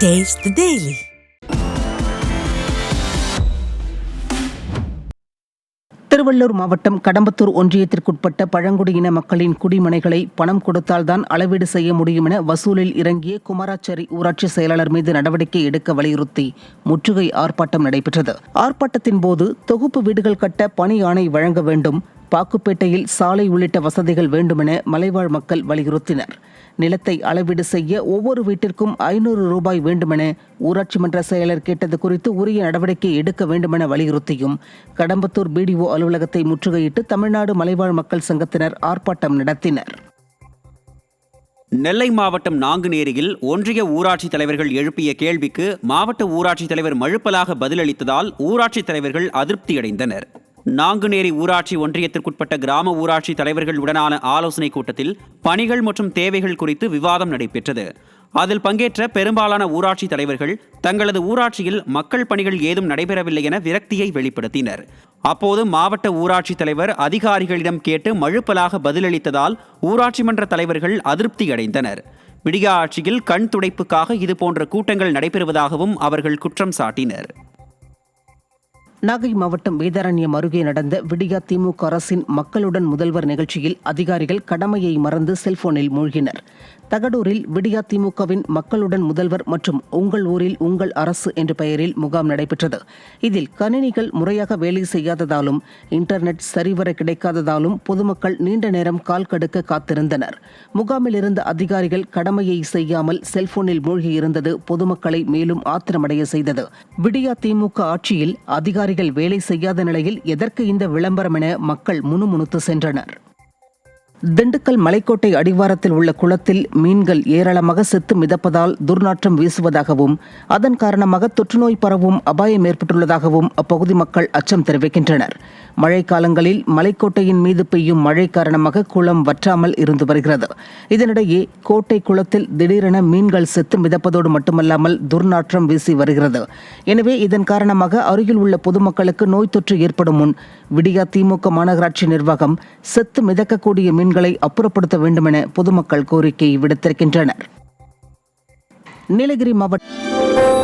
Taste the Daily. Tiruvallur மாவட்டம் கடம்பத்தூர் ஒன்றியத்திற்குட்பட்ட பழங்குடியின மக்களின் குடிமனைகளை பணம் கொடுத்தால்தான் அளவீடு செய்ய முடியும் என வசூலில் இறங்கிய குமாராச்சேரி ஊராட்சி செயலாளர் மீது நடவடிக்கை எடுக்க வலியுறுத்தி முற்றுகை ஆர்ப்பாட்டம் நடைபெற்றது. ஆர்ப்பாட்டத்தின் போது தொகுப்பு வீடுகள் கட்ட பணி ஆணை வழங்க வேண்டும், பாக்குப்பேட்டையில் சாலை உள்ளிட்ட வசதிகள் வேண்டுமென மலைவாழ் மக்கள் வலியுறுத்தினர். நிலத்தை அளவீடு செய்ய ஒவ்வொரு வீட்டிற்கும் 500 ரூபாய் வேண்டுமென ஊராட்சி மன்ற செயலர் கேட்டது குறித்து உரிய நடவடிக்கை எடுக்க வேண்டுமென வலியுறுத்தியும் கடம்பத்தூர் பிடிஓ அலுவலகத்தை முற்றுகையிட்டு தமிழ்நாடு மலைவாழ் மக்கள் சங்கத்தினர் ஆர்ப்பாட்டம் நடத்தினர். நெல்லை மாவட்டம் நாங்குநேரியில் ஒன்றிய ஊராட்சி தலைவர்கள் எழுப்பிய கேள்விக்கு மாவட்ட ஊராட்சி தலைவர் மழுப்பலாக பதிலளித்ததால் ஊராட்சி தலைவர்கள் அதிருப்தியடைந்தனர். நாங்குநேரி ஊராட்சி ஒன்றியத்திற்குட்பட்ட கிராம ஊராட்சி தலைவர்களுடனான ஆலோசனைக் கூட்டத்தில் பணிகள் மற்றும் தேவைகள் குறித்து விவாதம் நடைபெற்றது. அதில் பங்கேற்ற பெரும்பாலான ஊராட்சி தலைவர்கள் தங்களது ஊராட்சியில் மக்கள் பணிகள் ஏதும் நடைபெறவில்லை என விரக்தியை வெளிப்படுத்தினர். அப்போது மாவட்ட ஊராட்சி தலைவர் அதிகாரிகளிடம் கேட்டு மழுப்பலாக பதிலளித்ததால் ஊராட்சி மன்ற தலைவர்கள் அதிருப்தியடைந்தனர். விடியா ஆட்சியில் கண் துடைப்புக்காக இதுபோன்ற கூட்டங்கள் நடைபெறுவதாகவும் அவர்கள் குற்றம் சாட்டினர். நாகை மாவட்டம் வேதாரண்யம் அருகே நடந்த விடியா திமுக அரசின் மக்களுடன் முதல்வர் நிகழ்ச்சியில் அதிகாரிகள் கடமையை மறந்து செல்போனில் மூழ்கினர். தகடூரில் விடியா திமுகவின் மக்களுடன் முதல்வர் மற்றும் உங்கள் ஊரில் உங்கள் அரசு என்ற பெயரில் முகாம் நடைபெற்றது. இதில் கணினிகள் முறையாக வேலை செய்யாததாலும் இன்டர்நெட் சரிவர கிடைக்காததாலும் பொதுமக்கள் நீண்ட நேரம் கால் கடுக்க காத்திருந்தனர். முகாமில் இருந்த அதிகாரிகள் கடமையை செய்யாமல் செல்போனில் மூழ்கியிருந்தது பொதுமக்களை மேலும் ஆத்திரமடைய செய்தது. விடியா திமுக ஆட்சியில் அதிகாரிகள் வேலை செய்யாத நிலையில் எதற்கு இந்த விளம்பரம் என மக்கள் முணுமுணுத்து சென்றனர். திண்டுக்கல் மலைக்கோட்டை அடிவாரத்தில் உள்ள குளத்தில் மீன்கள் ஏராளமாக செத்து மிதப்பதால் துர்நாற்றம் வீசுவதாகவும் அதன் காரணமாக தொற்றுநோய் பரவும் அபாயம் ஏற்பட்டுள்ளதாகவும் அப்பகுதி மக்கள் அச்சம் தெரிவிக்கின்றனர். மழைக்காலங்களில் மலைக்கோட்டையின் மீது பெய்யும் மழை காரணமாக குளம் வற்றாமல் இருந்து வருகிறது. இதனிடையே கோட்டை குளத்தில் திடீரென மீன்கள் செத்து மிதப்பதோடு மட்டுமல்லாமல் துர்நாற்றம் வீசி வருகிறது. எனவே இதன் காரணமாக அருகில் உள்ள பொதுமக்களுக்கு நோய் தொற்று ஏற்படும் முன் விடியா திமுக மாநகராட்சி நிர்வாகம் செத்து மிதக்கக்கூடிய மீன்களை அப்புறப்படுத்த வேண்டும் என பொதுமக்கள் கோரிக்கை விடுத்திருக்கின்றனர். நீலகிரி மாவட்டம்